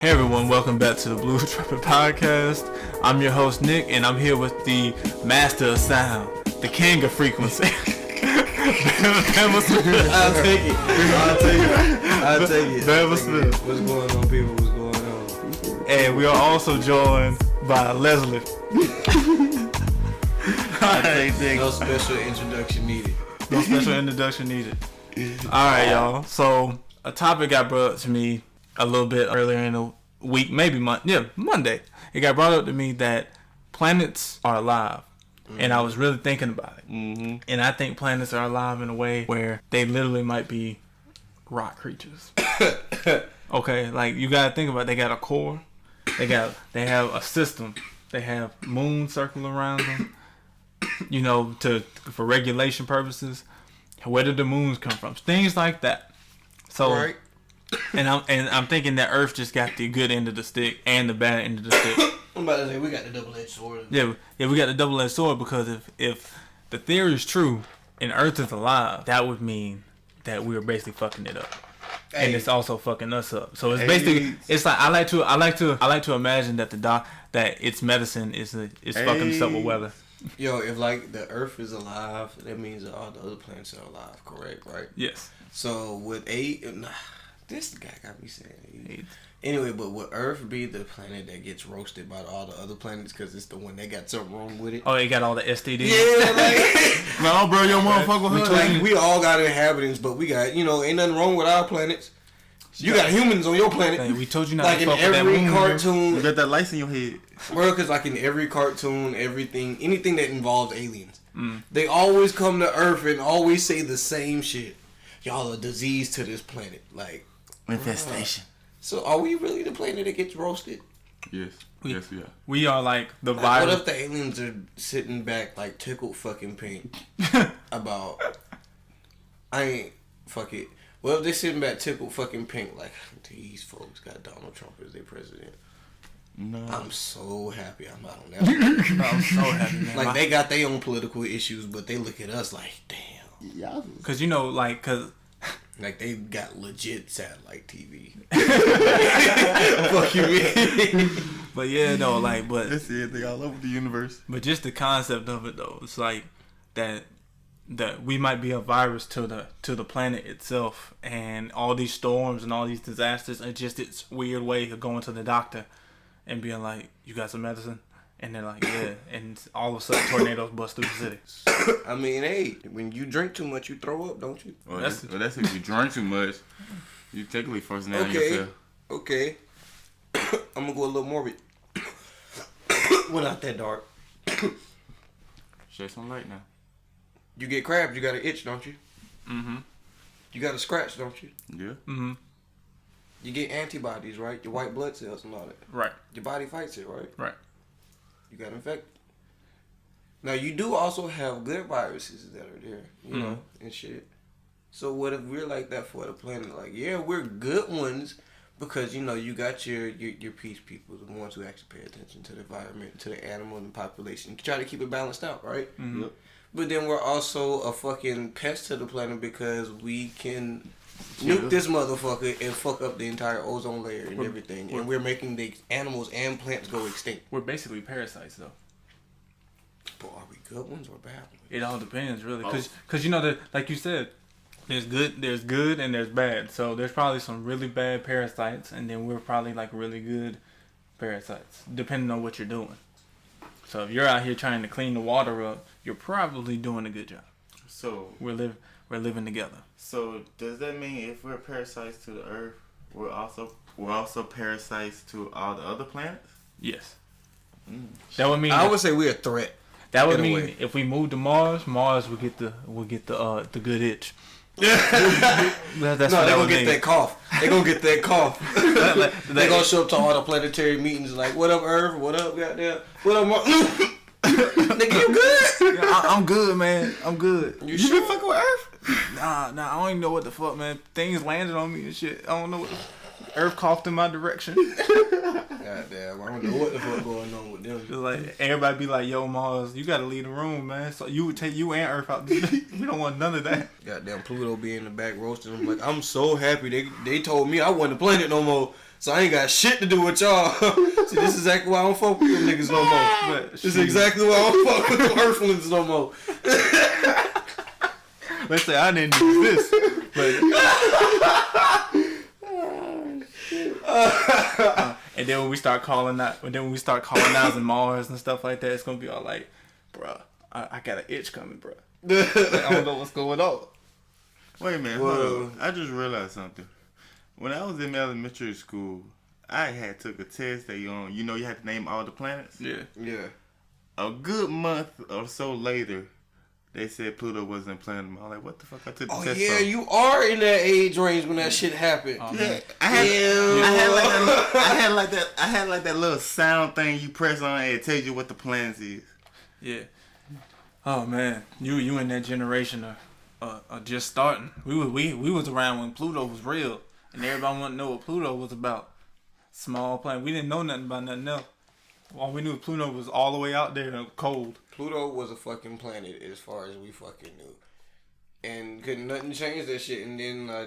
Hey everyone, welcome back to the Blue Trumpet Podcast. I'm your host Nick, and I'm here with the master of sound, the king of frequency. I'll take it. Bama Smith. What's going on, people? What's going on? And we are also joined by Leslie. No special introduction needed. No special introduction needed. Alright, y'all. So, a topic got brought up to me a little bit earlier in the week, maybe Monday. It got brought up to me that planets are alive. Mm-hmm. And I was really thinking about it. Mm-hmm. And I think planets are alive in a way where they literally might be rock creatures. Okay, like you gotta think about it. They got a core. They have a system. They have moon circling around them. You know, for regulation purposes. Where did the moons come from? Things like that. So, right. and I'm thinking that Earth just got the good end of the stick and the bad end of the stick. I'm about to say we got the double-edged sword. Yeah, we got the double-edged sword because if the theory is true and Earth is alive, that would mean that we are basically fucking it up, and it's also fucking us up. So it's basically like I like to imagine that that its medicine is fucking us up with weather. Yo, if like the Earth is alive, that means that all the other planets are alive, correct? Right? Yes. So would this guy got me saying 8. Anyway, but would Earth be the planet that gets roasted by all the other planets because it's the one that got something wrong with it? Oh, it got all the STDs? Yeah, like... No, bro, your motherfucker. Like, we all got inhabitants, but we got, ain't nothing wrong with our planets. You got humans on your planet. Hey, we told you not like to fuck in every with that moon, cartoon. You got that lice in your head. Bro, because like in every cartoon, anything that involves aliens, they always come to Earth and always say the same shit. Y'all a disease to this planet. Like... Infestation. So are we really the planet that gets roasted? Yes. Yes, we are. We are like the virus. What if the aliens are sitting back like tickled fucking pink about fuck it. What if they sitting back tickled fucking pink like these folks got Donald Trump as their president? No. I'm so happy I'm not on that. I'm so happy, man. Like they got their own political issues, but they look at us like, damn. Yeah. Cause like they got legit satellite TV. Fuck you, man. But yeah, no, but that's it. They all over the universe. But just the concept of it, though, it's like that we might be a virus to the planet itself, and all these storms and all these disasters are just its weird way of going to the doctor and being like, "You got some medicine?" And they're like, "Yeah," and all of a sudden tornadoes bust through the city. I mean, hey, when you drink too much, you throw up, don't you? Well, that's if you drink too much. You technically forcing down yourself. Okay. I'm gonna go a little morbid. We're not that dark. Shed some light now. You get crabs, you got an itch, don't you? Mm-hmm. You got a scratch, don't you? Yeah. Mm-hmm. You get antibodies, right? Your white blood cells and all that. Right. Your body fights it, right? Right. You got infected. Now, you do also have good viruses that are there, you know, and shit. So what if we're like that for the planet? Like, yeah, we're good ones because, you got your peace people, the ones who actually pay attention to the environment, to the animal and the population. You try to keep it balanced out, right? Mm-hmm. Yep. But then we're also a fucking pest to the planet because we can nuke this motherfucker and fuck up the entire ozone layer and everything. And we're making the animals and plants go extinct. We're basically parasites, though. But are we good ones or bad ones? It all depends, really, because that, like you said, there's good and there's bad. So there's probably some really bad parasites, and then we're probably like really good parasites, depending on what you're doing. So if you're out here trying to clean the water up, you're probably doing a good job. So we're living together. So does that mean if we're parasites to the Earth, we're also parasites to all the other planets? Yes. That would mean I would say we're a threat. That would mean if we move to Mars will get the good itch. They're gonna get that cough. They're gonna get that cough. They're gonna show up to all the planetary meetings like, "What up, Earth? What up, goddamn? What up, Mars?" Nigga, you good? Yeah, I'm good, man. I'm good. You sure? Been fucking with Earth? Nah. I don't even know what the fuck, man. Things landed on me and shit. I don't know what. Earth coughed in my direction. Goddamn, I don't know what the fuck going on with them. Just like everybody be like, "Yo, Mars, you gotta leave the room, man." So you would take you and Earth out. We don't want none of that. Goddamn, Pluto be in the back roasting. I'm like, I'm so happy they told me I wasn't a planet no more. So I ain't got shit to do with y'all. See, this is exactly why I don't fuck with them niggas no more. This is exactly why I don't fuck with them Earthlings no more. Let's say I didn't do this, but and then when we start colonizing Mars and stuff like that, it's gonna be all like, bruh, I got an itch coming, bruh. I don't know what's going on. Wait a minute, hold on. I just realized something. When I was in elementary school, I had took a test that you had to name all the planets. Yeah. A good month or so later, they said Pluto wasn't a planet. I'm like, what the fuck? I took the test. Oh yeah, you are in that age range when that shit happened. Yeah, I had like that little sound thing you press on and it tells you what the planets is. Yeah. Oh man, you in that generation of just starting. We was around when Pluto was real, and everybody wanted to know what Pluto was about. Small planet. We didn't know nothing about nothing else. All we knew was Pluto was all the way out there and cold. Pluto was a fucking planet as far as we fucking knew, and couldn't nothing change that shit. And then I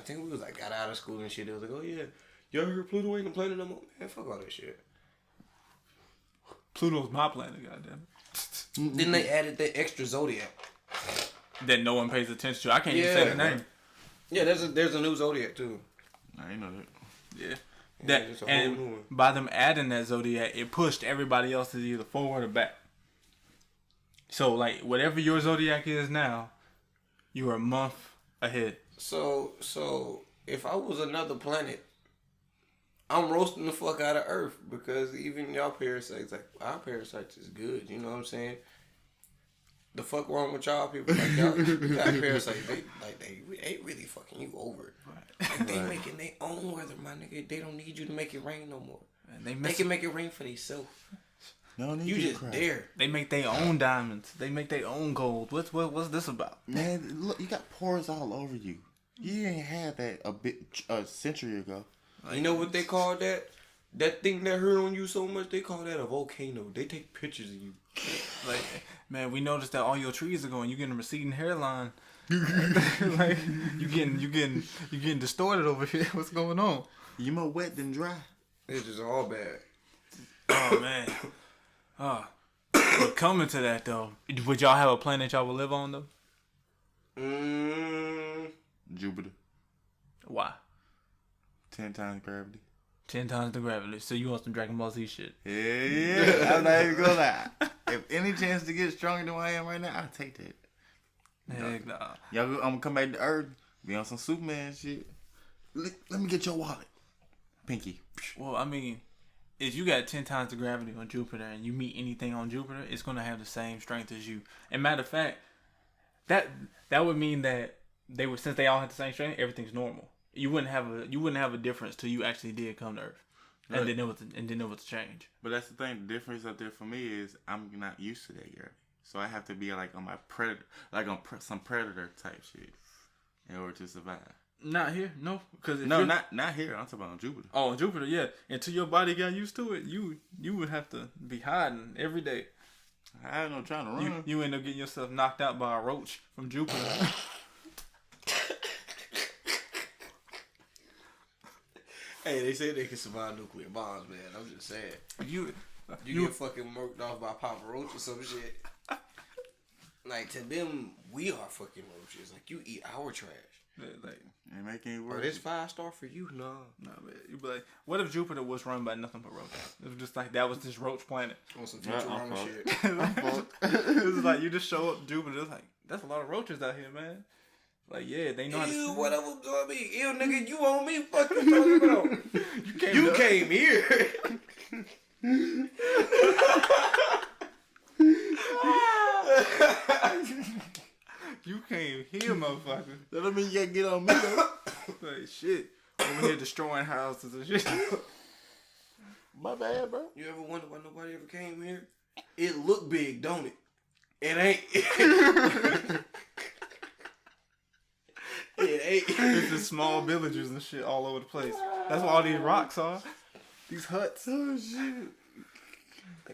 think we was like got out of school and shit. They was like, oh yeah, y'all heard Pluto ain't a planet no more? Man, fuck all that shit. Pluto's my planet, goddamn. Then they added that extra zodiac that no one pays attention to. I can't even say the name. Yeah, there's a new zodiac too. I ain't know that. Yeah. And by them adding that zodiac, it pushed everybody else's either forward or back. So like whatever your zodiac is now, you are a month ahead. So if I was another planet, I'm roasting the fuck out of Earth because even y'all parasites, like our parasites is good. You know what I'm saying? The fuck wrong with y'all people? Like y'all got parasites, they really fucking you over. Like they making their own weather, my nigga. They don't need you to make it rain no more. Man, they can make it rain for themselves. No need you just there. They make their own diamonds. They make their own gold. What's this about? Man, look, you got pores all over you. You ain't had that a century ago. You know what they call that? That thing that hurt on you so much, they call that a volcano. They take pictures of you. Like, man, we noticed that all your trees are going. You getting a receding hairline. Like, you getting distorted over here. What's going on? You more wet than dry. It's just all bad. Oh man. But coming to that though, would y'all have a planet y'all would live on though? Jupiter. Why? 10 times gravity. 10 times the gravity. So you want some Dragon Ball Z shit? Yeah. I'm not even gonna lie. If any chance to get stronger than I am right now, I'll take that. Heck nah. Y'all, I'm gonna come back to Earth, be on some Superman shit. Let me get your wallet, Pinky. Well, I mean, if you got 10 times the gravity on Jupiter and you meet anything on Jupiter, it's gonna have the same strength as you. And matter of fact, that would mean that since they all have the same strength, everything's normal. You wouldn't have a difference till you actually did come to Earth, and then it was a change. But that's the thing. The difference up there for me is I'm not used to that gravity, so I have to be like on my predator, like on some predator type shit, in order to survive. Not here, no, because not here. I'm talking about on Jupiter. Oh, on Jupiter, yeah. Until your body got used to it, you would have to be hiding every day. I ain't no trying to run. You end up getting yourself knocked out by a roach from Jupiter. Hey, they say they can survive nuclear bombs, man. I'm just saying. You get fucking murked off by Papa Roach or some shit. Like, to them, we are fucking roaches. Like, you eat our trash. Like, ain't making it worse. But it's 5-star for you, no. Nah, man. You be like, what if Jupiter was run by nothing but roaches? It was just like that was this roach planet. On some Futurama shit. It was like you just show up to Jupiter. It's like that's a lot of roaches out here, man. Like, yeah, they know how to swim. Whatever, I mean, ew, nigga, you on me? Fuck you talking about? You came here. You came here, motherfucker. That don't mean you gotta get on me, though. Like, shit. Over here destroying houses and shit. My bad, bro. You ever wonder why nobody ever came here? It look big, don't it? It ain't. It ain't. It's just small villages and shit all over the place. That's what all these rocks are. These huts. Oh, shit.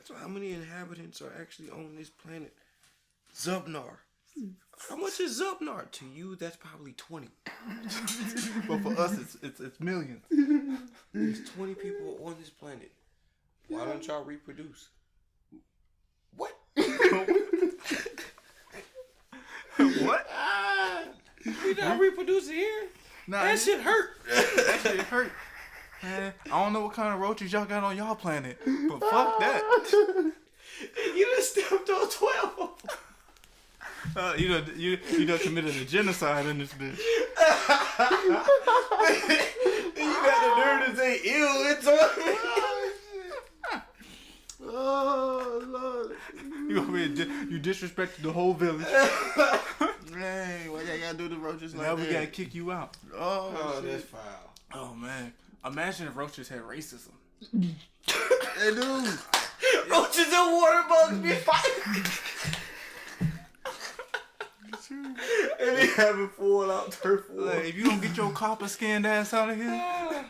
So how many inhabitants are actually on this planet? Zubnar. How much is Zubnar? To you, that's probably 20. But for us, it's millions. There's 20 people on this planet. Why don't y'all reproduce? What? What? We not reproducing here? Nah, That shit hurt. That shit hurt. Man, I don't know what kind of roaches y'all got on y'all planet, but fuck that. You done stepped on 12. You done committed a genocide in this bitch. You got the nerve to say ew, it's on. Oh, Lord. You disrespected the whole village. Hey, why y'all gotta do the roaches like Now that? we gotta kick you out. Oh, that's foul. Oh man, imagine if roaches had racism. They do. Roaches and water bugs be fighting. And they having full out turf war. Like, if you don't get your copper skinned ass out of here.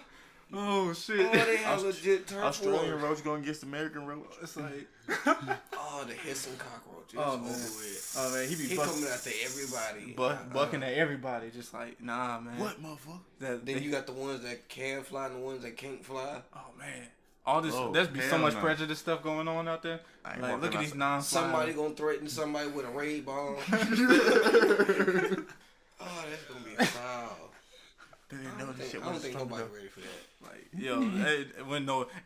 Oh shit. Oh, they have legit turf Australian war. roach going against American roach. It's like, Oh, the hissing cockroach. It's oh over man, with. oh man, he be He coming after everybody. bucking at everybody, just like, nah, man. What, motherfucker? Then you got the ones that can fly and the ones that can't fly. Oh man, all this, Oh, there's be so hell much no. prejudice stuff going on out there. I ain't Like, walking look at these outside. non-flying. Somebody gonna threaten somebody with a raid bomb. Oh, that's gonna be foul. They didn't know this shit I don't was think coming nobody up. ready for that. Like, yo,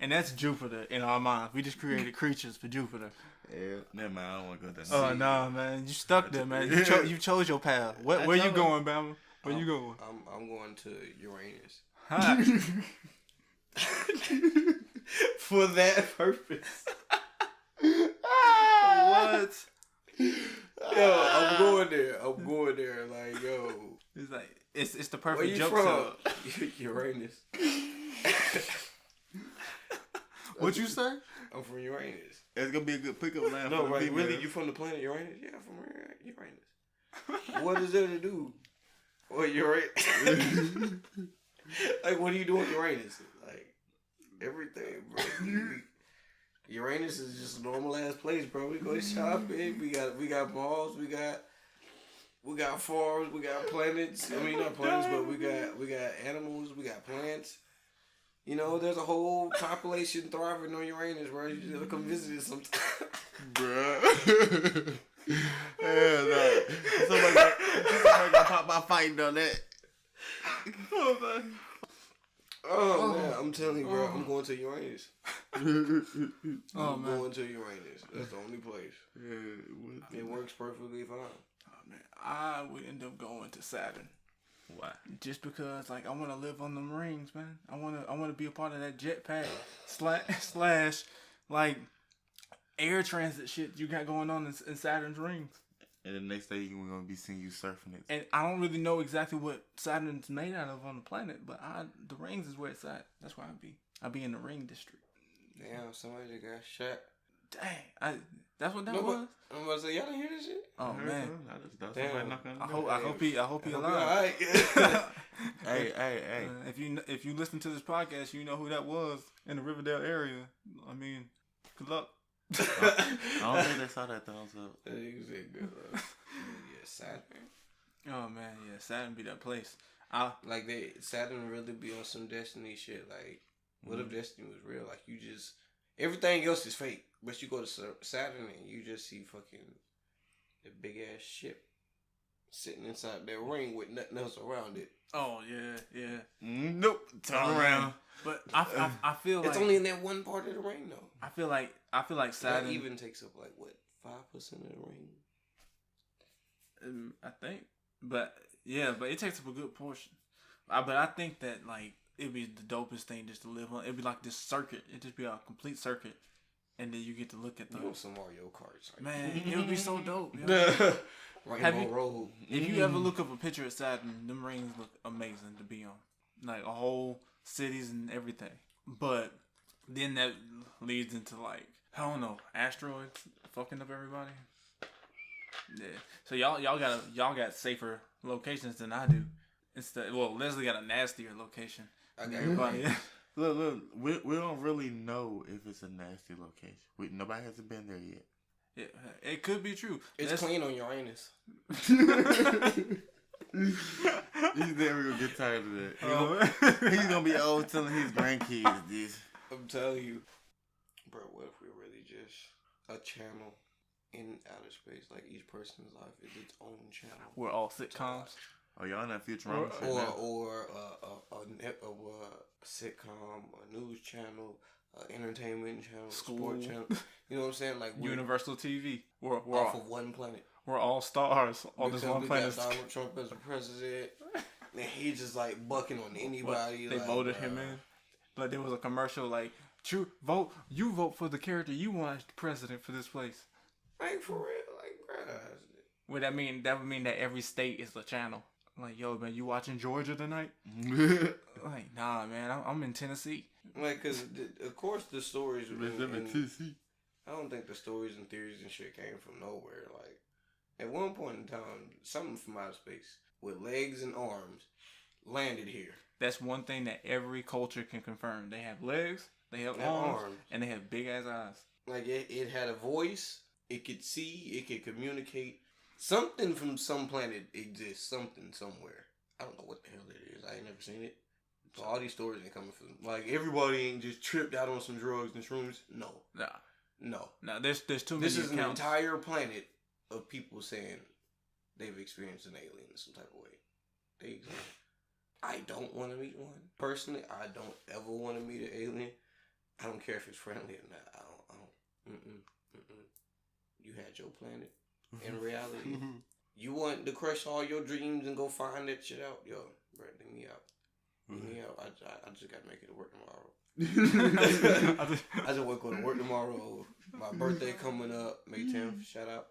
and that's Jupiter in our minds. We just created creatures for Jupiter. Yeah, never mind. I don't want to go there. Oh nah, man, you stuck there, man. You chose your path. Where you chose- going, Bama? Where you going? I'm going to Uranus. Hot. For that purpose. What? Yo, I'm going there. Like, yo. It's like it's the Where perfect you joke from? setup. Uranus. What you say? I'm from Uranus. It's gonna be a good pickup line. No, for the right? females. Really? You from the planet Uranus? Yeah, I'm from Uranus. What is there to do? What Uranus? Like, what do you do on Uranus? Like, everything, bro. Uranus is just a normal ass place, bro. We go shopping. We got malls. We got farms. We got planets. I mean, not planets, but we got animals. We got plants. You know, there's a whole population thriving on Uranus, bro. You just gotta come visit it sometime. Bruh. Hell no. Somebody gonna pop my fighting on that. Oh man, I'm telling you, bro. I'm going to Uranus. I'm going to Uranus. That's the only place. It works perfectly fine. Oh man, I would end up going to Saturn. Why? Just because, like, I want to live on them rings, man. I want to be a part of that jetpack slash like air transit shit you got going on in Saturn's rings. And the next day we're gonna be seeing you surfing it. And I don't really know exactly what Saturn's made out of on the planet, but the rings is where it's at. That's where I'd be in the ring district. Damn, somebody that got shot. Dang, that's what that No, was. but I'm about to say, y'all didn't hear this shit? Oh man, Damn. I hope he alive. Alright. Hey. If you listen to this podcast, you know who that was in the Riverdale area. I mean, good luck. I don't think they saw that thumbs up. You said good. Yeah, Saturn. Oh man, yeah, Saturn be that place. Like Saturn really be on some Destiny shit. Like, what if Destiny was real? Like, you just everything else is fake, but you go to Saturn and you just see fucking the big ass ship sitting inside that ring with nothing else around it. Oh yeah. Nope. Turn around. But I feel like It's only in that one part of the ring though. I feel like That Saturn even takes up like what 5% of the ring. I think, but it takes up a good portion. But I think that like it'd be the dopest thing just to live on. It'd be like this circuit. It'd just be a complete circuit, and then you get to look at You know those. some Mario Karts. Like, Man, it would be so dope. Yo. Rainbow Road. If you ever look up a picture of Saturn, them rings look amazing to be on. Like a whole cities and everything. But then that leads into like, I don't know, asteroids fucking up everybody. Yeah. So y'all got safer locations than I do. Leslie got a nastier location. I got Everybody. Look, we don't really know if it's a nasty location. Nobody hasn't been there yet. It could be true. It's clean on Uranus. He's never gonna get tired of that. He's gonna be old telling his grandkids this. I'm telling you, bro. What if we're really just a channel in outer space? Like each person's life is its own channel. We're all sitcoms. Oh, y'all not Futurama shit now. Or a sitcom, a news channel, entertainment channel, sport channel. You know what I'm saying? Like Universal TV. We're off of one planet. We're all stars on this one planet. Got Donald Trump as the president, and he just like bucking on anybody. They like, voted him in. Like there was a commercial like, "True vote. You vote for the character you want as the president for this place." Like for real, like bro. Would that mean that would mean that every state is a channel? Like, yo, man, you watching Georgia tonight? Like, nah, man, I'm in Tennessee. Like, cause of course the stories. Tennessee. I don't think the stories and theories and shit came from nowhere. Like, at one point in time, something from outer space with legs and arms landed here. That's one thing that every culture can confirm. They have legs, they have arms, and they have big ass eyes. Like, it had a voice. It could see. It could communicate. Something from some planet exists. Something somewhere. I don't know what the hell it is. I ain't never seen it. So all these stories ain't coming from. Like, everybody ain't just tripped out on some drugs and shrooms. No. No. There's too many. This is accounts. an entire planet of people saying they've experienced an alien in some type of way. They exist. I don't want to meet one. Personally, I don't ever want to meet an alien. I don't care if it's friendly or not. I don't. You had your planet. In reality, you want to crush all your dreams and go find that shit out? Yo, bro, leave me out. Leave me out. I just got to make it to work tomorrow. I just want to go to work tomorrow. My birthday coming up, May 10th. Shout out.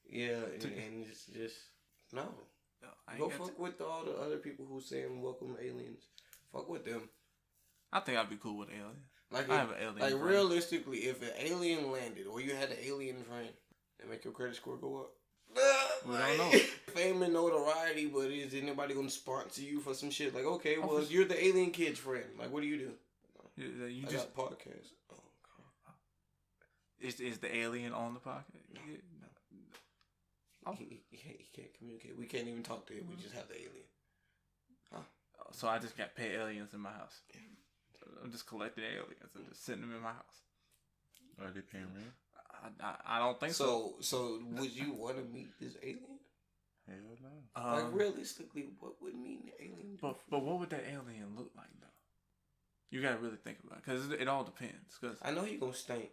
Yeah, and it's just no. Go fuck with all the other people who saying welcome aliens. Fuck with them. I think I'd be cool with aliens. Like I have an alien. Like friend. Realistically, if an alien landed or you had an alien friend, that make your credit score go up. We don't know. Fame and notoriety, but is anybody gonna sponsor you for some shit? Like, okay, well, you're the alien kid's friend. Like, what do? You I just got podcast. Oh, God. Is the alien on the podcast? No. He can't communicate. We can't even talk to him. We just have the alien. Huh? So I just got pet aliens in my house. I'm just collecting aliens and just sitting them in my house. Are they paying rent? I don't think so. So would you want to meet this alien? Hell no. Like realistically, what would mean the alien? But what would that alien look like though? You gotta really think about it because it all depends. Cause I know he gonna stink.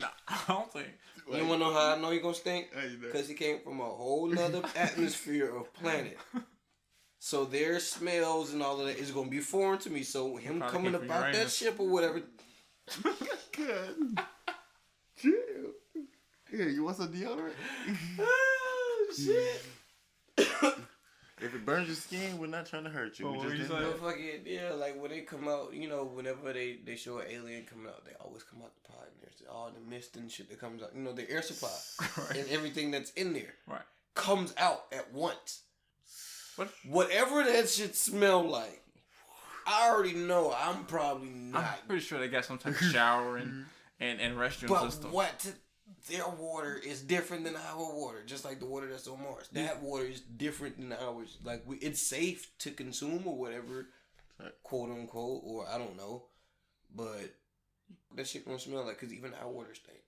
Nah, I don't think. You wanna know how I know he gonna stink? Because he came from a whole nother atmosphere of planet. So their smells and all of that is gonna be foreign to me. So him coming about that ship or whatever. Good. Chill. Yeah, you want some deodorant? Oh shit. If it burns your skin, we're not trying to hurt you. Yeah, like when they come out, you know, whenever they show an alien coming out, they always come out the pod and there's all the mist and shit that comes out. You know, the air supply and everything that's in there comes out at once. Whatever that shit smell like, I already know I'm probably not. I'm pretty sure they got some type of shower and restroom system. But their water is different than our water, just like the water that's on Mars. That water is different than ours. Like it's safe to consume or whatever, quote unquote, or I don't know, but that shit gonna smell like because even our water stink.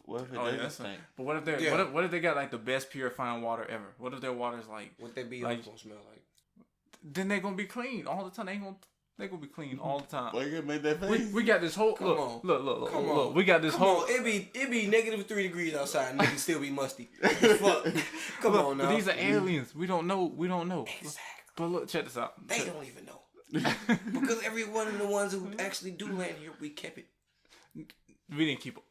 What if it doesn't stink? But what if they what if they got like the best purifying water ever? What if their water's like what they be like, gonna smell like? Then they gonna be clean all the time. They gonna be clean all the time. Why you gonna make that face? We got this whole look. We got this whole. It be -3 degrees outside and niggas still be musty. Fuck. Come on now. But these are aliens. We don't know. Exactly. But look, check this out. They don't even know. Because every one of the ones who actually do land here, we kept it. We didn't keep it.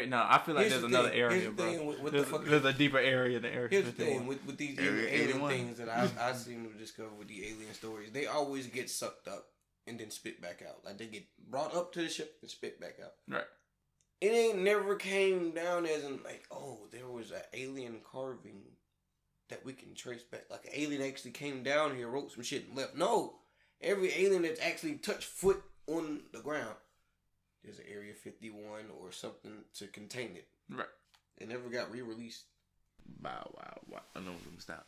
No, I feel like there's another area, bro. There's a deeper area in the area. Here's the thing with these alien things that I seem to discover with the alien stories. They always get sucked up and then spit back out. Like they get brought up to the ship and spit back out. Right. It ain't never came down as in like, oh, there was an alien carving that we can trace back. Like an alien actually came down here, wrote some shit and left. No. Every alien that's actually touched foot on the ground, there's an Area 51 or something to contain it. Right. It never got re-released. Wow. I know. Stop.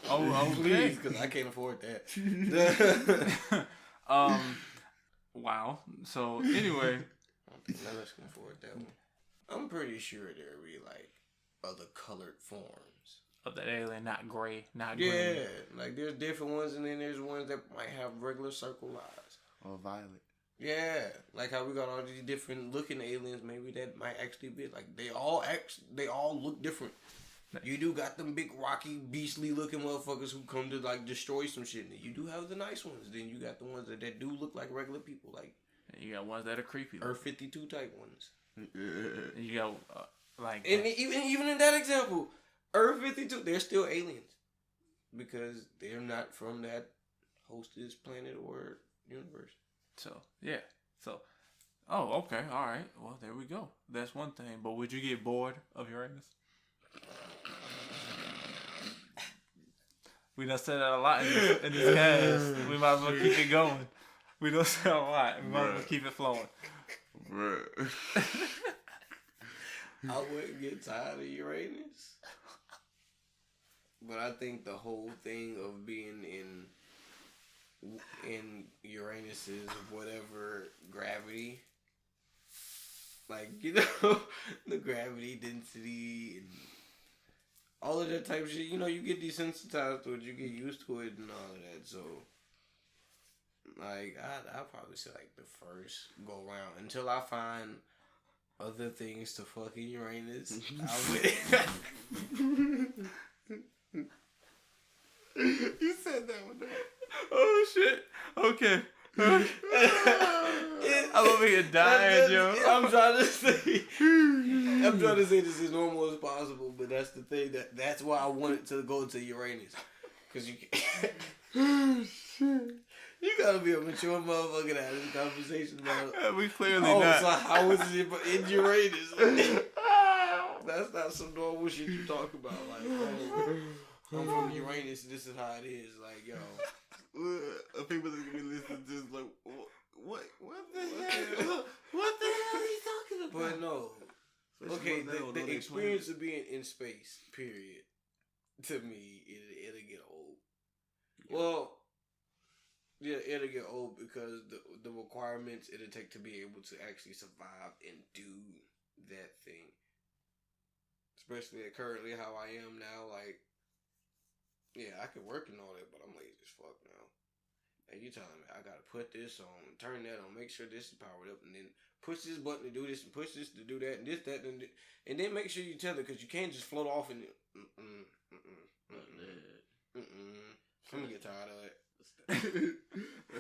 Oh, Please, because I can't afford that. Wow. So anyway, I don't think none of us can afford that one. I'm pretty sure there'll be like other colored forms of that alien, not gray, not yeah, green. like there's different ones, and then there's ones that might have regular circle eyes Or violet. Yeah, like how we got all these different looking aliens. Maybe that might actually be like they all look different. You do got them big rocky beastly looking motherfuckers who come to like destroy some shit. And you do have the nice ones. Then you got the ones that do look like regular people, like you got ones that are creepy. Earth 52 type ones. You got like, and even in that example, Earth 52, they're still aliens because they're not from that hostess planet or universe. So yeah, oh, okay, all right. Well, there we go. That's one thing. But would you get bored of Uranus? We done said that a lot in this cast. We might as well keep it going. We done said a lot. We might as well keep it flowing. I wouldn't get tired of Uranus, but I think the whole thing of being in Uranus's whatever gravity, like, you know, the gravity density and all of that type of shit, you know, you get desensitized to it, you get used to it and all of that. So like I'll probably say like the first go round until I find other things to fucking Uranus. You said that one. Oh shit. Okay. I'm over here dying, yo. I'm trying to say this as normal as possible, but that's the thing that's why I wanted to go to Uranus, because you you gotta be a mature motherfucker to have this conversation about. We clearly not. So how is it in Uranus? That's not some normal shit you talk about. Like, oh, I'm from Uranus. This is how it is. Like, yo. People that can be listening to this like, what the hell? What the hell are you talking about? But no. Okay, the experience of being in space, period, to me, it'll get old. Well, yeah, it'll get old because the requirements it'll take to be able to actually survive and do that thing. Especially currently how I am now, like, yeah, I can work and all that, but I'm lazy as fuck now. And you telling me I gotta put this on, turn that on, make sure this is powered up, and then push this button to do this, and push this to do that, and this, that, and then make sure you tell it, because you can't just float off and I'm gonna get tired of it.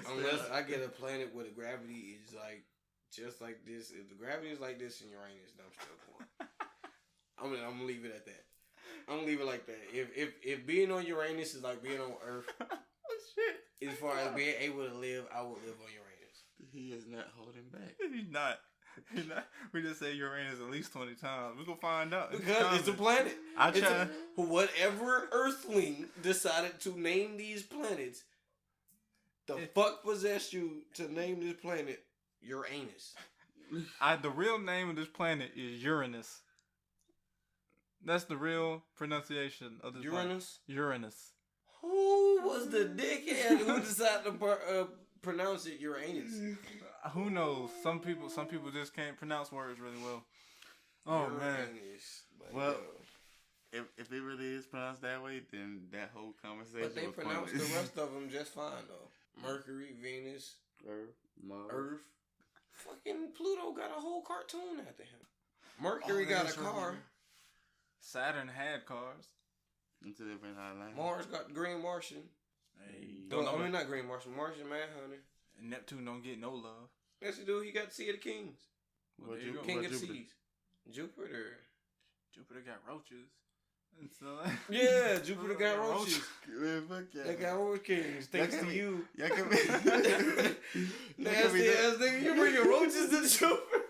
Unless I get a planet where the gravity is like just like this. If the gravity is like this in Uranus, then I'm still going. I'm gonna leave it at that. I'm gonna leave it like that. If being on Uranus is like being on Earth, Shit. as far as being able to live, I would live on Uranus. He is not holding back. He's not. We just say Uranus at least 20 times. We're gonna find out. Because it's a planet. Whatever Earthling decided to name these planets, fuck possessed you to name this planet Uranus? The real name of this planet is Uranus. That's the real pronunciation of this Uranus? planet. Uranus. Who was the dickhead who decided to pronounce it Uranus? Who knows? Some people just can't pronounce words really well. Oh Uranus. man. Like, well, if it really is pronounced that way, then that whole conversation. But they pronounce the rest of them just fine though. Mercury, Venus, Earth, Mars. Earth. Fucking Pluto got a whole cartoon after him. Mercury got a car. Saturn had cars. Into different islands. Mars got the Green Martian. Hey, Not Green Martian. Martian Manhunter. And Neptune don't get no love. Yes, he do. He got Sea of the Kings. Well, there you go. King of the Seas. Jupiter got roaches. And so, yeah, Jupiter got roaches. Man, fuck yeah. They got roach kings. Thanks to you. Y'all can be. Nasty ass nigga, you bringing roaches to Jupiter?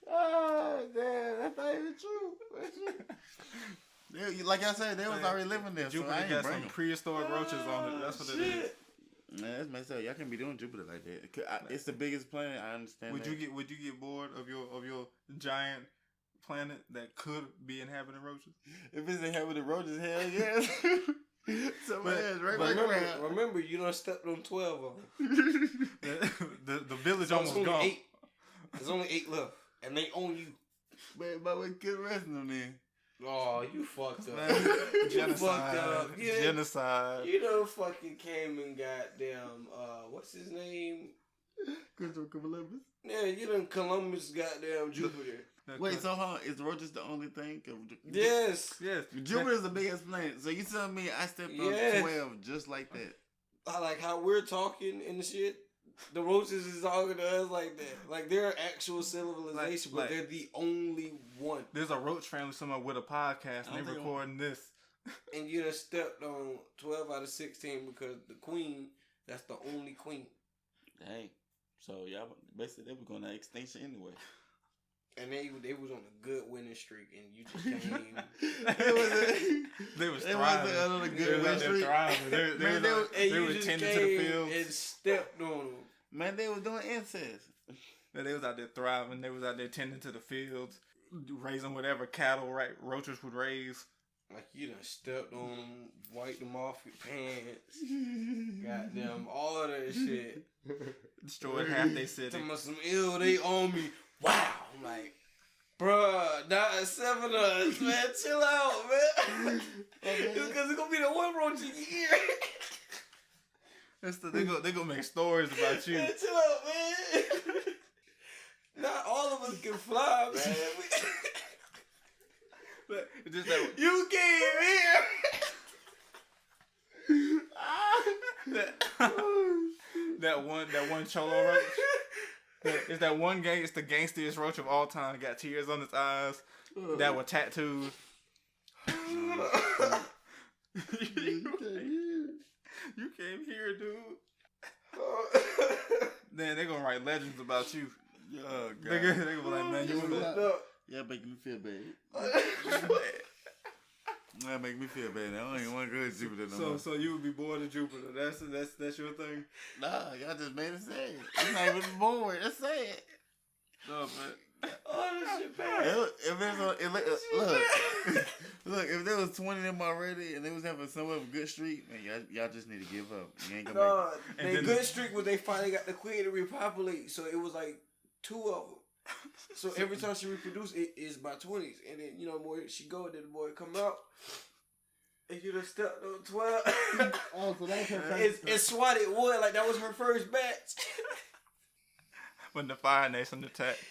Oh, damn, that's not even true. Like I said, they was already living there. Jupiter so I ain't got some bring 'em. prehistoric roaches on it. That's what it is. Man, that's messed up. Y'all can't be doing Jupiter like that. It's the biggest planet. I understand. Would you get bored of your giant planet that could be inhabiting roaches? If it's inhabiting roaches, hell yes. Remember, you done stepped on 12 of them. the village almost gone. There's only 8 left, and they own you. But we kill the rest of them then. Oh, you fucked up. Genocide. Genocide. You done fucking came and goddamn, what's his name? Christopher Columbus. Yeah, you done Columbus goddamn Jupiter. Wait, so hold on, is roaches the only thing? Yes. Jupiter's the biggest planet. So you telling me I stepped on 12 just like that? I like how we're talking and shit. The roaches is talking to us like that. Like they're actual civilization, but they're the only one. There's a roach family somewhere with a podcast and they're recording this. And you done stepped on 12 out of 16 because the queen, that's the only queen. Dang. So y'all basically they were going to extinction anyway. And they was on a good winning streak, and you just came. They was thriving. On a good winning streak. They were tending to the fields and stepped on them. Man, they was doing incest. They was out there thriving. They was out there tending to the fields, raising whatever cattle roaches would raise. Like you done stepped on them, wiped them off your pants, goddamn all of that shit. Destroyed half they city. Talking about some ill, they on me. Wow, I'm like, bruh, not 7 of us, man. Chill out, man. Because it's gonna be the one roach a year. They gonna make stories about you. Man, chill out, man. Not all of us can fly, man. Just that, you came here. that one cholo roach. It's that one gang. It's the gangstiest roach of all time. Got tears on its eyes. That were tattooed. You came here, dude. Then they gonna write legends about you. Oh, God. They gonna be like, man, you was yeah, making me feel bad. That make me feel bad. I don't even want to go to Jupiter no more. So you would be bored of Jupiter. That's your thing. Nah, y'all just made it sad. I'm not even bored. That's sad. No, man. Oh, this shit bad. Look, if there was 20 of them already and they was having somewhat of a good streak, man, y'all just need to give up. You ain't gonna make it. Their good streak was they finally got the queen to repopulate, so it was like 2 of them. So every time she reproduced, it is by 20s, and then boy, she go, and then the boy come out, and you done stepped on 12. Oh, so that's her first. It's swatted wood like that was her first batch. When the Fire Nation attacked.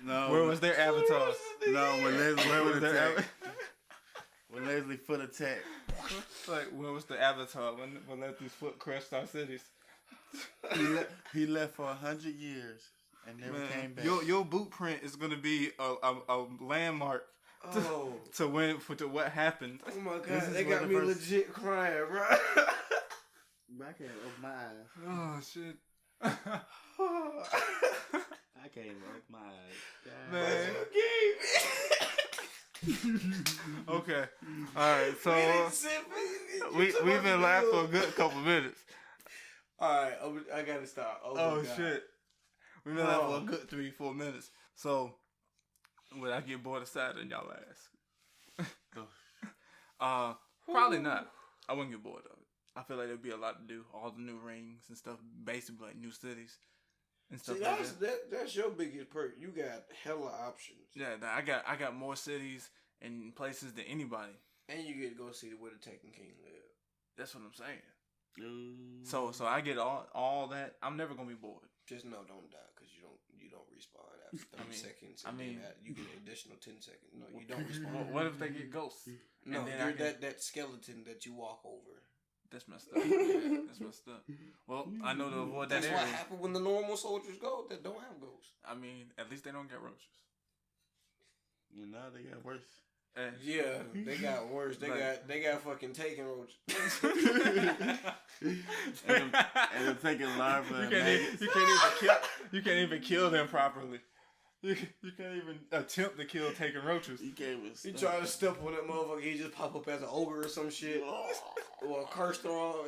No. Where was their avatar? No, when Leslie foot attacked. Like, where was the avatar? When Leslie's foot crushed our cities. He left for 100 years and never came back. Your boot print is gonna be a landmark to what happened. Oh my God, they got me legit crying, bro. I can't open my eyes. Oh shit. I can't open my eyes. Man. Okay. Alright, so we've been live for a good couple minutes. Alright, I gotta stop. Oh shit. We've been live for a good 3-4 minutes. So would I get bored of Saturn, y'all ask? Probably not. I wouldn't get bored of it. I feel like there'd be a lot to do. All the new rings and stuff, basically like new cities and stuff. See, that's your biggest perk. You got hella options. Yeah, I got more cities and places than anybody. And you get to go see where the Tekken King live. That's what I'm saying. So I get all that. I'm never gonna be bored. Just don't die because you don't respawn after 30 seconds. You get an additional 10 seconds. No, you don't respawn. What if they get ghosts? No, you're that skeleton that you walk over. That's messed up. Yeah, that's messed up. Well, I know to avoid that area. That's what happened when the normal soldiers go that don't have ghosts. I mean, at least they don't get roaches. No, they got worse. Yeah, they got worse. They got fucking taking roaches. and they're taking larvae. You can't even kill them properly. You can't even attempt to kill taking roaches. You can't even. You try to step on that motherfucker, he just pop up as an ogre or some shit. Or a curse throw,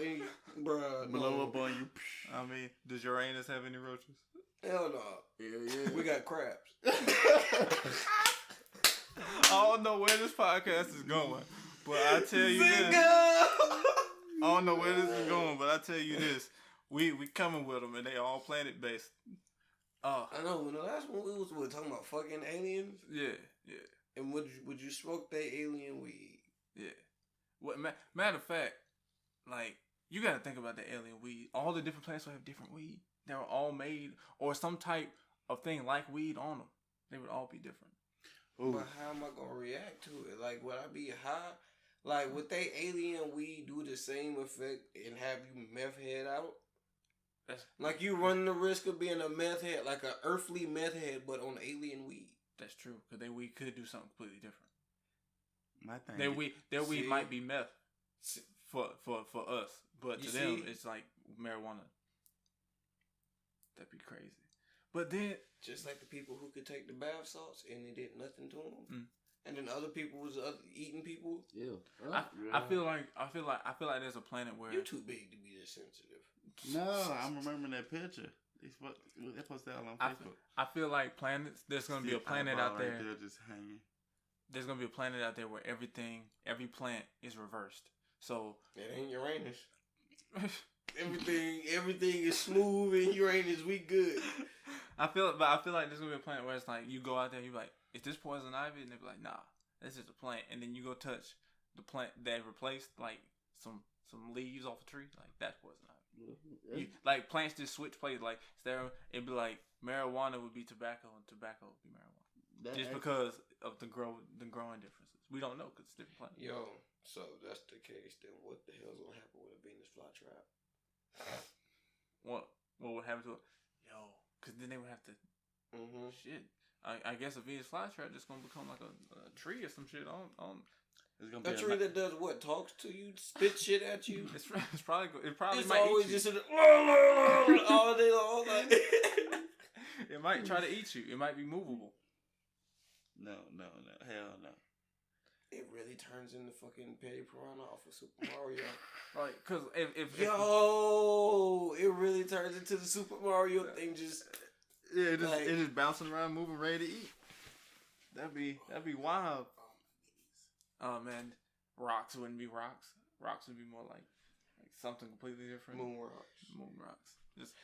bruh. Blow up on you. I mean, does Uranus have any roaches? Hell no. Yeah. We got crabs. I don't know where this podcast is going, but I tell you this. I don't know where this is going, but I tell you this. We coming with them, and they all planet based. I know. When the last one we was talking about fucking aliens. Yeah. And would you smoke that alien weed? Yeah. What matter of fact, like you got to think about the alien weed. All the different planets will have different weed. They were all made or some type of thing like weed on them. They would all be different. Ooh. But how am I gonna react to it? Like, would I be high? Like, would they alien weed do the same effect and have you meth head out? Like, you run the risk of being a meth head, like an earthly meth head, but on alien weed. That's true, because their weed could do something completely different. My thing. Their weed might be meth for us, but to them it's like marijuana. That'd be crazy. But then, just like the people who could take the bath salts and it did nothing to them, and then other people was eating people. Yeah. I feel like there's a planet where you're too big to be this sensitive. No, I'm remembering that picture. They posted that on Facebook. I feel like planets. There's gonna be a planet out there. Right there just hanging. There's gonna be a planet out there where every plant is reversed. So it ain't Uranus. Everything is smooth and Uranus. We good. I feel like there's gonna be a planet where it's like you go out there, you be like, is this poison ivy? And they be like, nah, this is a plant. And then you go touch the plant that replaced like some leaves off a tree, like that's poison ivy. Like plants just switch places. Like it'd be like marijuana would be tobacco and tobacco would be marijuana. Just because of the growing differences. We don't know because it's different plants. Yo, so that's the case. Then what the hell's gonna happen with a Venus flytrap? What would happen to it? Yo, because then they would have to. Shit. I guess a Venus flytrap just gonna become like a tree or some shit on. It's gonna be a tree that does what? Talks to you, spit shit at you. It's probably it's might always eat you. just all day long. It might try to eat you. It might be movable. No, hell no. It really turns into fucking Petty Piranha off of Super Mario. Like, because if it really turns into the Super Mario thing. Just it just bouncing around, moving, ready to eat. That'd be wild. Oh man, rocks wouldn't be rocks. Rocks would be more like something completely different. Moon rocks. Just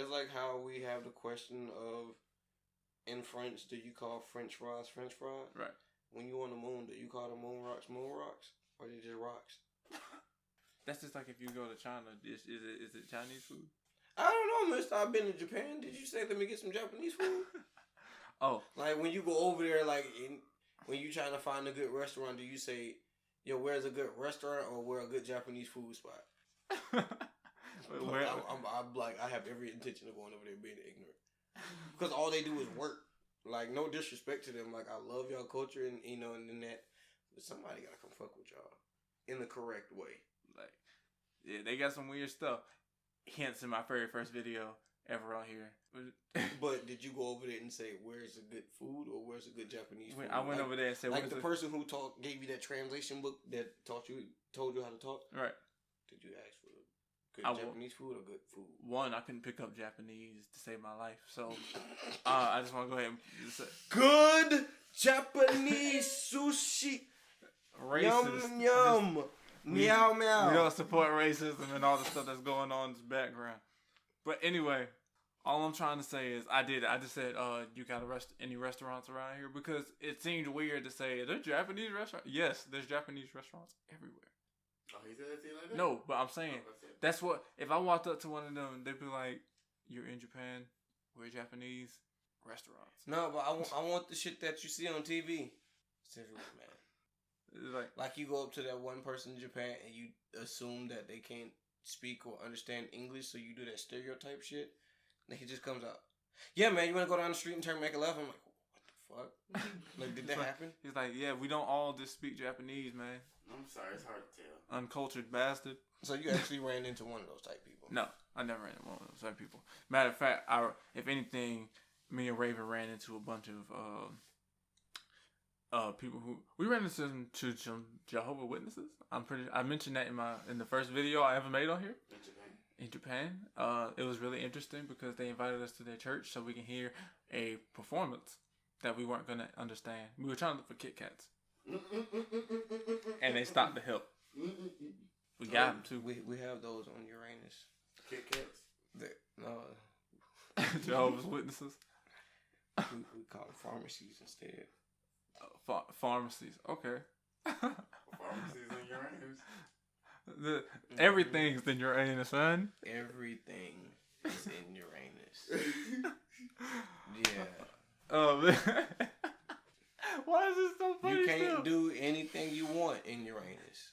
like how we have the question of in French, do you call French fries French fries? Right. When you on the moon, do you call the moon rocks, or they just rocks? That's just like if you go to China. Is it Chinese food? I don't know, mister. I've been to Japan. Did you say let me get some Japanese food? Oh, like when you go over there, when you trying to find a good restaurant, do you say, yo, where's a good restaurant or where a good Japanese food spot? I'm like, I have every intention of going over there being ignorant. Because all they do is work. Like, no disrespect to them. Like, I love y'all culture and, and that. But somebody gotta come fuck with y'all. In the correct way. Like, yeah, they got some weird stuff. Hence in my very first video ever on here. But did you go over there and say, where's a good food or where's a good Japanese food? I went over there and said, like the person who gave you that translation book that told you how to talk? Right. Did you ask for good Japanese food or good food? One, I couldn't pick up Japanese to save my life. So, I just want to go ahead and say, good Japanese sushi. Racist. Yum, yum. Meow, meow. We don't support racism and all the stuff that's going on in this background. But anyway, all I'm trying to say is I just said, you got any restaurants around here? Because it seemed weird to say, are there Japanese restaurants? Yes, there's Japanese restaurants everywhere. Oh, he said that like that? No, but I'm saying, that's what, if I walked up to one of them, they'd be like, you're in Japan, we're Japanese restaurants. No, but I want the shit that you see on TV. It's everywhere, man. It's like you go up to that one person in Japan and you assume that they can't speak or understand English, so you do that stereotype shit. And he just comes out, yeah, man, you want to go down the street and make a left? I'm like, what the fuck? Like, did that happen? He's like, yeah, we don't all just speak Japanese, man. I'm sorry, it's hard to tell. Uncultured bastard. So you actually ran into one of those type people? No, I never ran into one of those type people. Matter of fact, if anything, me and Raven ran into a bunch of people who we ran into some Jehovah's Witnesses. I mentioned that in the first video I ever made on here. In Japan. It was really interesting because they invited us to their church so we can hear a performance that we weren't gonna understand. We were trying to look for Kit Kats, and they stopped to help. We got them too. We have those on Uranus. Kit Kats. Jehovah's Witnesses. We call them pharmacies instead. Pharmacies. Okay. Pharmacies on Uranus. Everything's in Uranus, man. Everything is in Uranus. Yeah. Oh man. Why is this so funny? You can't do anything you want in Uranus.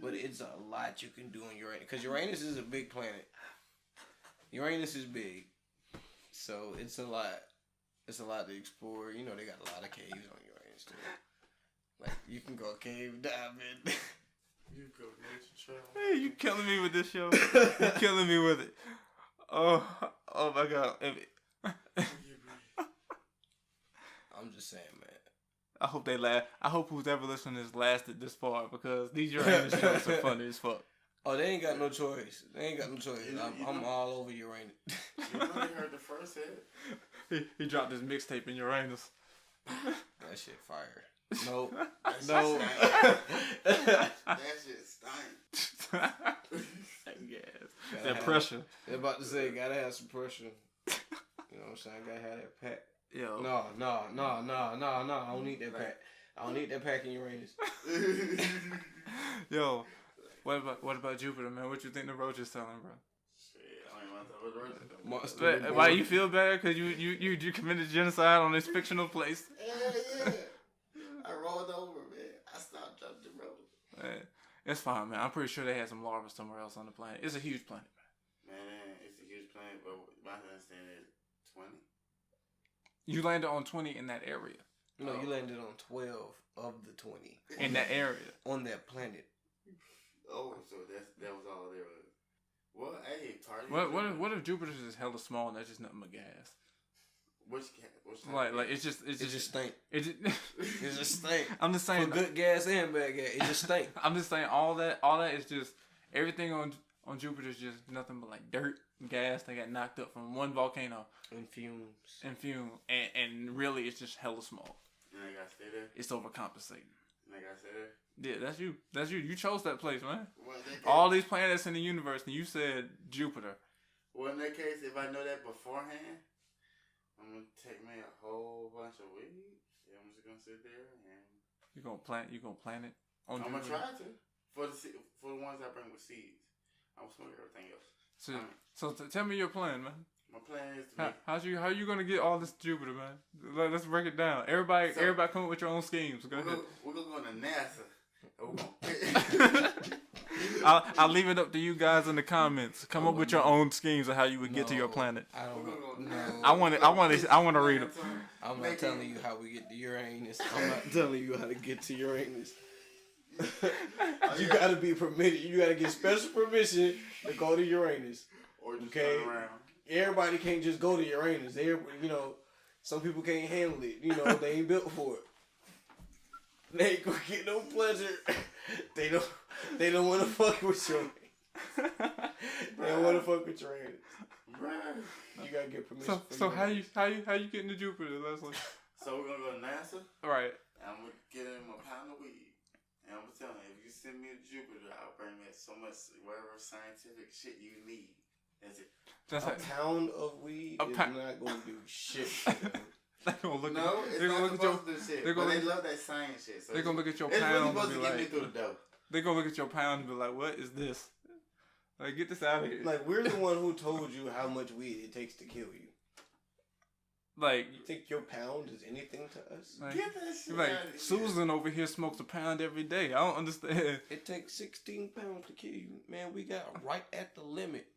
But it's a lot you can do in Uranus. Because Uranus is a big planet. Uranus is big. So it's a lot. It's a lot to explore. You know, they got a lot of caves on Uranus too. Like, you can go cave diving. You go nature trail. Hey, you killing me with this show. You killing me with it. Oh my God. I'm just saying, man. I hope they laugh. I hope who's ever listening has lasted this far because these Uranus jokes are funny as fuck. Oh, they ain't got no choice. I'm all over Uranus. You really heard the first hit? He dropped his mixtape in Uranus. That shit fire. Nope. No. That shit stank. Yes. That pressure. They're about to say, gotta have some pressure. You know what I'm saying? Gotta have that pack. Yo. No. I don't need that pack. I don't need that pack in Uranus. Yo, what about Jupiter, man? What you think the roach is telling, bro? Why you feel bad? Cause you committed genocide on this fictional place. Yeah. I rolled over, man. I stopped jumping the road. Man, it's fine, man. I'm pretty sure they had some larvae somewhere else on the planet. It's a huge planet, man. Man, it's a huge planet, but my understanding is 20. You landed on 20 in that area. No, you landed on 12 of the 20. In that area. On that planet. Oh, so that was all there was. Well, hey, party. What if Jupiter's is hella small and that's just nothing but gas? Which like it's just stink. It just stink. I'm just saying for good gas and bad gas. It just stink. I'm just saying all that is just everything on Jupiter is just nothing but like dirt and gas that got knocked up from one volcano and fumes and really it's just hella small. And I gotta stay there. It's overcompensating. And I gotta stay there. Yeah, that's you. You chose that place, man. Well, all these planets in the universe, and you said Jupiter. Well, in that case, if I know that beforehand, I'm gonna take me a whole bunch of weed. Yeah, I'm just gonna sit there and you gonna plant it on I'm Jupiter? Gonna try to for the ones I bring with seeds. I'm gonna smoke everything else. So tell me your plan, man. My plan is to how you gonna get all this Jupiter, man? Let's break it down. Everybody come up with your own schemes. Go ahead. We're gonna go to NASA. I'll leave it up to you guys in the comments. Come up with your own schemes of how you would get to your planet. I don't know. I want to read them. I'm not telling you how we get to Uranus. I'm not telling you how to get to Uranus. You gotta be permitted. You gotta get special permission to go to Uranus. Or just turn around. Everybody can't just go to Uranus. Some people can't handle it. They ain't built for it. They ain't gonna get no pleasure. They don't want to fuck with you. They don't want to fuck with Uranus. You gotta get permission. So how you getting to Jupiter, Leslie? So we're gonna go to NASA. Right. And I'm gonna get him a pound of weed. And I'm gonna tell him, if you send me to Jupiter, I'll bring me so much whatever scientific shit you need. That's it. A pound of weed is not gonna do shit. They're gonna look they love that science shit. So they're gonna look at your pound and be be like, through the door. They're gonna look at your pound and be like, what is this? Like, get this out of here. Like, we're the one who told you how much weed it takes to kill you. Like, you think your pound is anything to us? Like, get that shit like out of here. Susan over here smokes a pound every day. I don't understand. It takes 16 pounds to kill you. Man, we got right at the limit.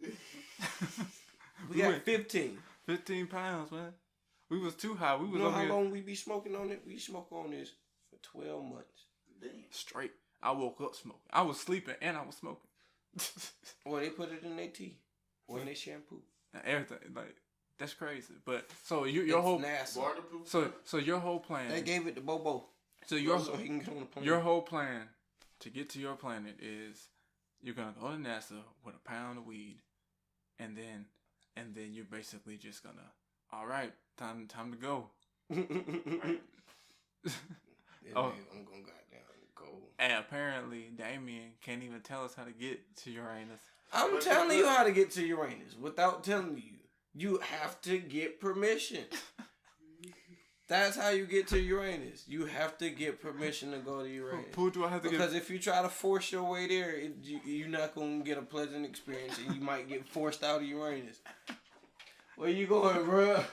We got 15. 15 pounds, man. We was too high. We was you know how long we be smoking on it? We smoke on this for 12 months. Damn. Straight. I woke up smoking. I was sleeping and I was smoking. Well, they put it in their tea or in their shampoo. And everything. Like, That's crazy. But so your whole NASA. So your whole plan. They gave it to Bobo. So he can get on the plane. Your whole plan to get to your planet is you're gonna go to NASA with a pound of weed, and then you're basically just gonna, all right, time to go. Right. Oh, I'm gonna goddamn go. And apparently Damien can't even tell us how to get to Uranus. I'm telling you how to get to Uranus without telling you. You have to get permission. That's how you get to Uranus. You have to get permission to go to Uranus. Who do I have to Because if you try to force your way there, you're not going to get a pleasant experience, and you might get forced out of Uranus. Where you going, bro?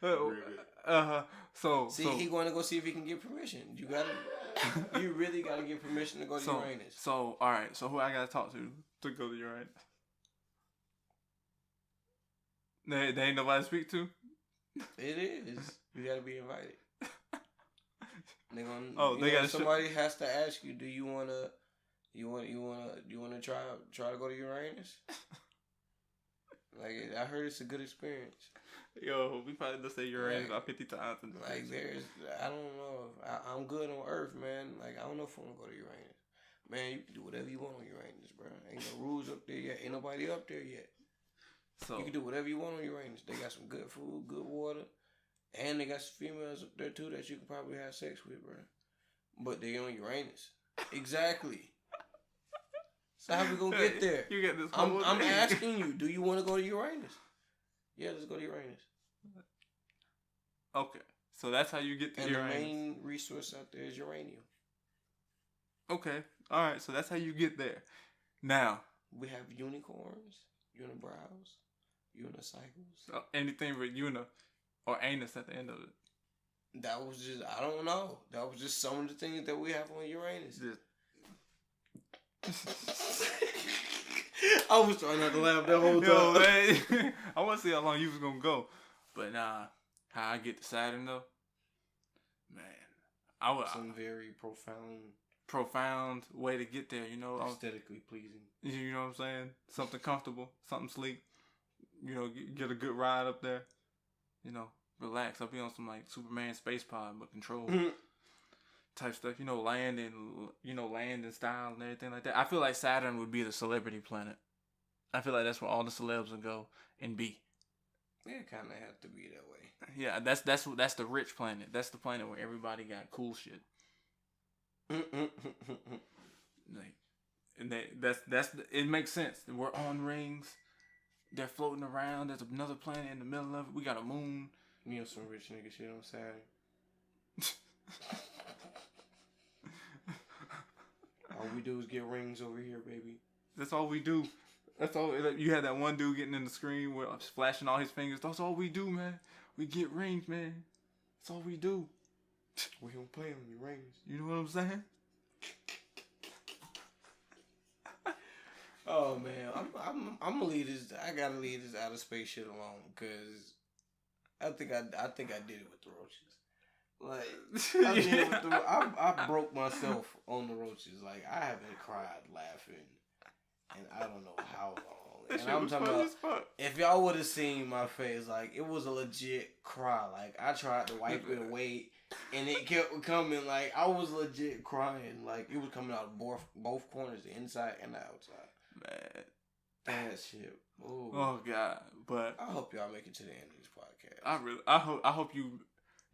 So he's going to go see if he can get permission. You really gotta get permission to go to Uranus. So all right. So who I gotta talk to go to Uranus? They ain't nobody to speak to. It is. You gotta be invited. Somebody has to ask you. Do you wanna try to go to Uranus? Like, I heard it's a good experience. Yo, we probably just say Uranus about 50 times. I don't know. I'm good on Earth, man. Like, I don't know if I want to go to Uranus. Man, you can do whatever you want on Uranus, bro. Ain't no rules up there yet. Ain't nobody up there yet. So you can do whatever you want on Uranus. They got some good food, good water, and they got some females up there too that you can probably have sex with, bro. But they on Uranus. Exactly. So how we gonna get there? You get this. I'm asking you. Do you want to go to Uranus? Yeah, let's go to Uranus. Okay, so that's how you get to Uranus. And the main resource out there is uranium. Okay, all right. So that's how you get there. Now we have unicorns, unibrows, unicycles. Anything with uni or anus at the end of it. That was just, I don't know. That was just some of the things that we have on Uranus. I was trying not to laugh that whole time. Yo, man, I want to see how long you was gonna go, but nah. How I get to Saturn though, man, some very profound way to get there. You know, aesthetically pleasing. You know what I'm saying? Something comfortable, something sleek. You know, get a good ride up there. You know, relax. I'll be on some like Superman space pod but control type stuff. You know, landing style and everything like that. I feel like Saturn would be the celebrity planet. I feel like that's where all the celebs would go and be. Yeah, it kind of have to be that way. Yeah, that's the rich planet. That's the planet where everybody got cool shit. Like, and it makes sense. We're on rings. They're floating around. There's another planet in the middle of it. We got a moon. You know, some rich nigga shit on Saturn. All we do is get rings over here, baby. That's all we do. That's all. You had that one dude getting in the screen where I'm flashing all his fingers. That's all we do, man. We get rings, man. That's all we do. We don't play on your rings. You know what I'm saying? Oh man, I'm gonna leave this. I gotta leave this outer space shit alone because I think I did it with the roaches. Like I broke myself on the roaches. Like I haven't cried laughing. And I don't know how long. And I'm talking about, if y'all would have seen my face, like, it was a legit cry. Like, I tried to wipe it away, and it kept coming. Like, I was legit crying. Like, it was coming out of both corners, the inside and the outside. Man. That shit. Ooh. Oh, God. But I hope y'all make it to the end of this podcast. I hope you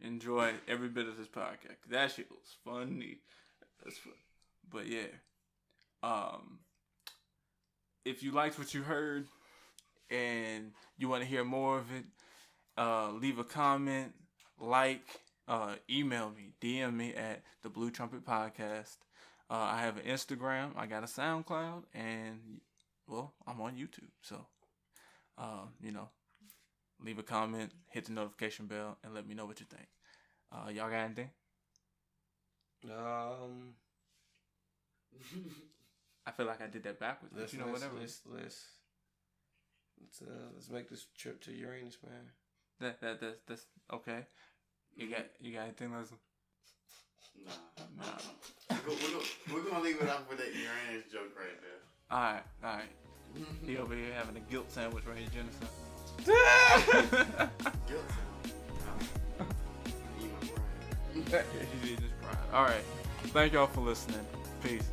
enjoy every bit of this podcast. That shit was funny. That's fun. But, yeah. If you liked what you heard and you want to hear more of it, leave a comment, email me, DM me at the Blue Trumpet Podcast. I have an Instagram, I got a SoundCloud, and, well, I'm on YouTube. So, leave a comment, hit the notification bell, and let me know what you think. Y'all got anything? I feel like I did that backwards. Let's make this trip to Uranus, man. That's okay. You got anything, Leslie? Nah. We're gonna leave it up with that Uranus joke right there. All right. He over here having a guilt sandwich right here, Jennifer. All right. Thank y'all for listening. Peace.